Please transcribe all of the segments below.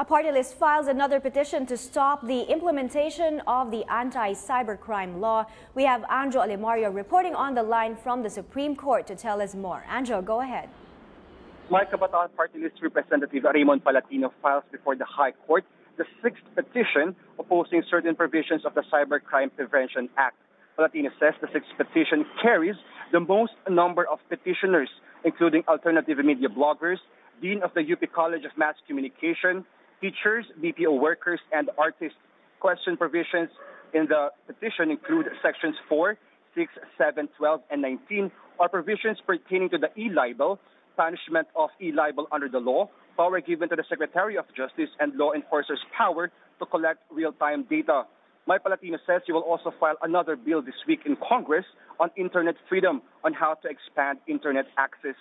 A party list files another petition to stop the implementation of the anti-cybercrime law. We have Anjo Alimario reporting on the line from the Supreme Court to tell us more. Anjo, go ahead. My Kabataan Party List Representative Raymond Palatino files before the High Court the sixth petition opposing certain provisions of the Cybercrime Prevention Act. Palatino says the sixth petition carries the most number of petitioners, including alternative media bloggers, Dean of the UP College of Mass Communication, teachers, BPO workers, and artists. Question provisions in the petition include sections 4, 6, 7, 12, and 19, are provisions pertaining to the e-libel, punishment of e-libel under the law, power given to the Secretary of Justice, and law enforcers' power to collect real-time data. Mai Palatino says he will also file another bill this week in Congress on internet freedom, on how to expand internet access.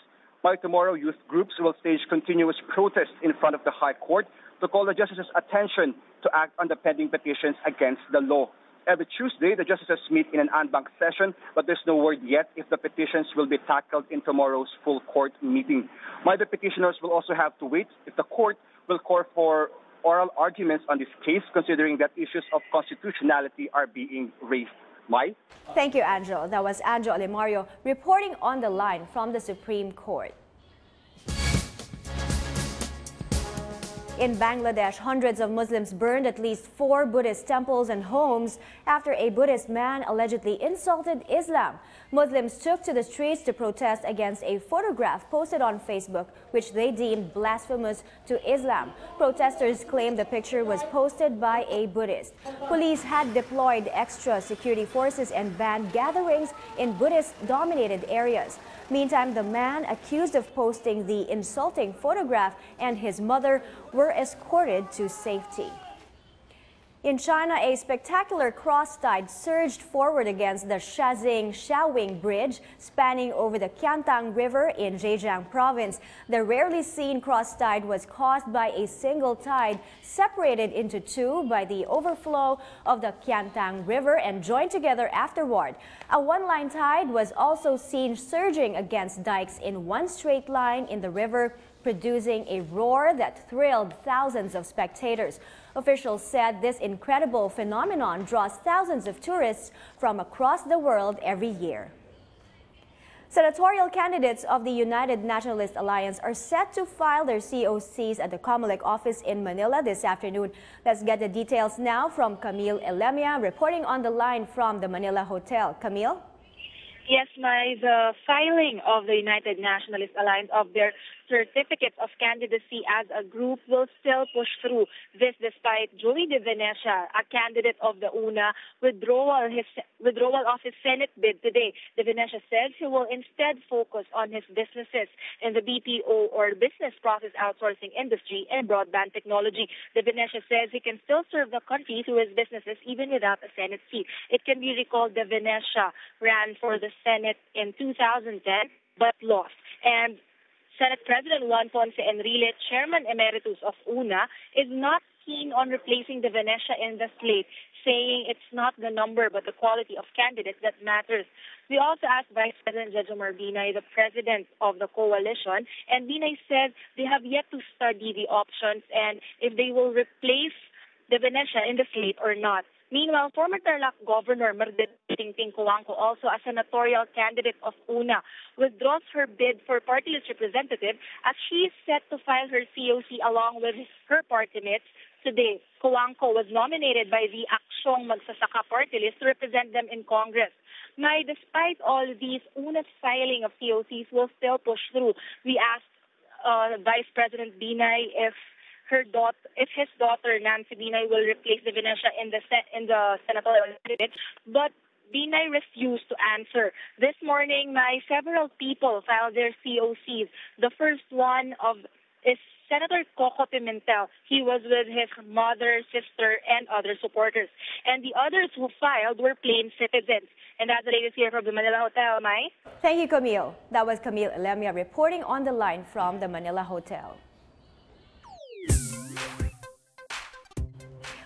By tomorrow, youth groups will stage continuous protests in front of the High Court to call the justices' attention to act on the pending petitions against the law. Every Tuesday, the justices meet in an en banc session, but there's no word yet if the petitions will be tackled in tomorrow's full court meeting. The petitioners will also have to wait if the court will call for oral arguments on this case, considering that issues of constitutionality are being raised. Mai? Thank you, Anjo. That was Anjo Alimario reporting on the line from the Supreme Court. In Bangladesh, hundreds of Muslims burned at least 4 Buddhist temples and homes after a Buddhist man allegedly insulted Islam. Muslims took to the streets to protest against a photograph posted on Facebook, which they deemed blasphemous to Islam. Protesters claimed the picture was posted by a Buddhist. Police had deployed extra security forces and banned gatherings in Buddhist-dominated areas. Meantime, the man accused of posting the insulting photograph and his mother were escorted to safety. In China, a spectacular cross tide surged forward against the Shazing-Shaowing Bridge spanning over the Qiantang River in Zhejiang province. The rarely seen cross tide was caused by a single tide separated into two by the overflow of the Qiantang River and joined together afterward. A one-line tide was also seen surging against dikes in one straight line in the river, producing a roar that thrilled thousands of spectators. Officials said this incredible phenomenon draws thousands of tourists from across the world every year. Senatorial candidates of the United Nationalist Alliance are set to file their COCs at the COMELEC office in Manila this afternoon. Let's get the details now from Camille Elemia, reporting on the line from the Manila Hotel. Camille? Yes, Mai, the filing of the United Nationalist Alliance of their certificates of candidacy as a group will still push through. This despite Joey De Venecia, a candidate of the UNA, withdrawal of his Senate bid today. De Venecia says he will instead focus on his businesses in the BPO or business process outsourcing industry and broadband technology. De Venecia says he can still serve the country through his businesses even without a Senate seat. It can be recalled De Venecia ran for the Senate in 2010 but lost. And Senate President Juan Ponce Enrile, Chairman Emeritus of UNA, is not keen on replacing De Venecia in the slate, saying it's not the number but the quality of candidates that matters. We also asked Vice President Jejomar Binay, the president of the coalition, and Binay said they have yet to study the options and if they will replace De Venecia in the slate or not. Meanwhile, former Tarlac Governor Mardel Tingting Coangco, also a senatorial candidate of UNA, withdraws her bid for party list representative as she is set to file her COC along with her party mates today. Coangco was nominated by the Aksyong Magsasaka party list to represent them in Congress. Now, despite all these, UNA's filing of COCs will still push through. We asked Vice President Binay if his daughter Nancy Binay will replace De Venecia in the senatorial candidate, but Binay refused to answer. This morning, several people filed their COCs. The first one is Senator Coco Pimentel. He was with his mother, sister, and other supporters. And the others who filed were plain citizens. And that's the latest here from the Manila Hotel, Mai. Thank you, Camille. That was Camille Elemia reporting on the line from the Manila Hotel.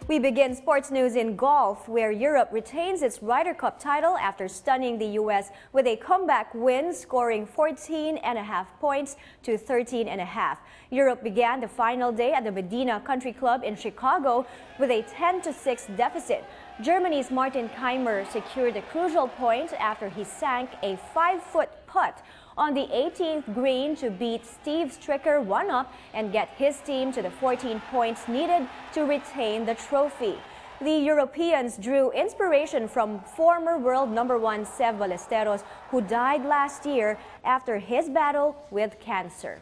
We begin sports news in golf, where Europe retains its Ryder Cup title after stunning the U.S. with a comeback win, scoring 14.5 points to 13.5. Europe began the final day at the Medina Country Club in Chicago with a 10-6 deficit. Germany's Martin Keimer secured a crucial point after he sank a 5-foot putt on the 18th green to beat Steve Stricker 1-up and get his team to the 14 points needed to retain the trophy. The Europeans drew inspiration from former world #1 Seb Ballesteros, who died last year after his battle with cancer.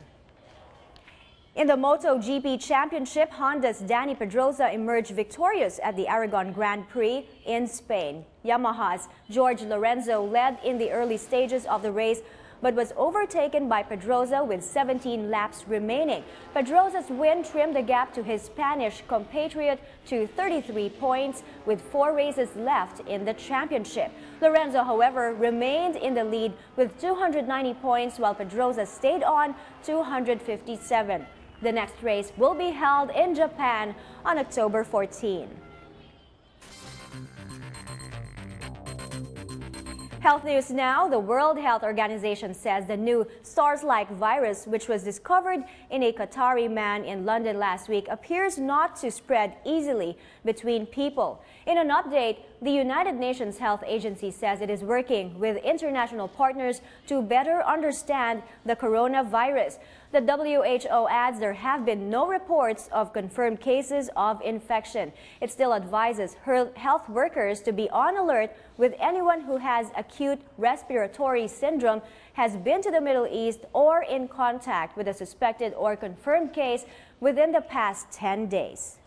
In the MotoGP Championship, Honda's Dani Pedrosa emerged victorious at the Aragon Grand Prix in Spain. Yamaha's Jorge Lorenzo led in the early stages of the race, but was overtaken by Pedrosa with 17 laps remaining. Pedrosa's win trimmed the gap to his Spanish compatriot to 33 points with 4 races left in the championship. Lorenzo, however, remained in the lead with 290 points, while Pedrosa stayed on 257. The next race will be held in Japan on October 14. Health news now. The World Health Organization says the new SARS-like virus, which was discovered in a Qatari man in London last week, appears not to spread easily between people. In an update, the United Nations Health Agency says it is working with international partners to better understand the coronavirus. The WHO adds there have been no reports of confirmed cases of infection. It still advises health workers to be on alert with anyone who has acute respiratory syndrome, has been to the Middle East, or in contact with a suspected or confirmed case within the past 10 days.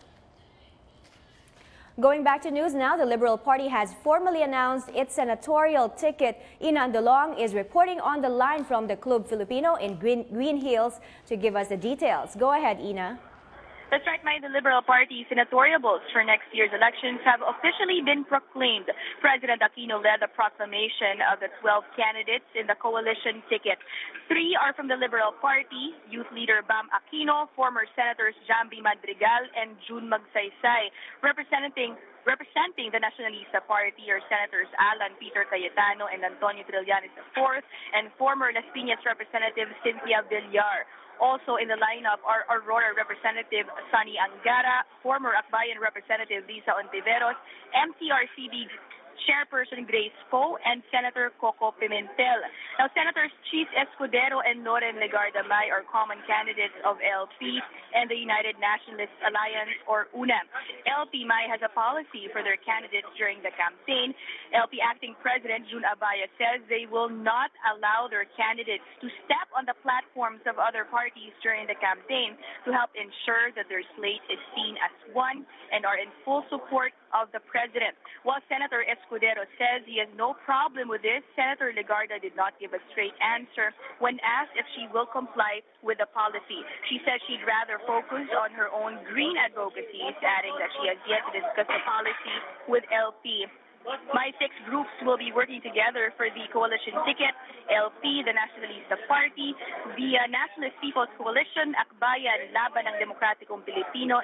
Going back to news now, the Liberal Party has formally announced its senatorial ticket. Ina Andolong is reporting on the line from the Club Filipino in Green Hills to give us the details. Go ahead, Ina. That's right, Mai. The Liberal Party senatorials for next year's elections have officially been proclaimed. President Aquino led the proclamation of the 12 candidates in the coalition ticket. 3 are from the Liberal Party: Youth Leader Bam Aquino, former Senators Jambi Madrigal and June Magsaysay. Representing the Nacionalista Party are Senators Alan Peter Cayetano and Antonio Trillanes IV, and former Las Piñas Representative Cynthia Villar. Also in the lineup are Aurora Representative Sunny Angara, former Akbayan Representative Lisa Ontiveros, MTRCB Chairperson Grace Poe, and Senator Coco Pimentel. Now, Senators Chis Escudero and Loren Legarda May are common candidates of LP and the United Nationalist Alliance, or UNA. LP May has a policy for their candidates during the campaign. LP Acting President June Abaya says they will not allow their candidates to step on the platforms of other parties during the campaign to help ensure that their slate is seen as one and are in full support of the president. While Senator Escudero says he has no problem with this, Senator Legarda did not give a straight answer when asked if she will comply with the policy. She says she'd rather focus on her own green advocacies, adding that she has yet to discuss the policy with LP. My 6 groups will be working together for the coalition ticket: LP, the Nacionalista Party, the Nationalist People's Coalition, Akbayan, Laban ng Demokratikong Pilipino,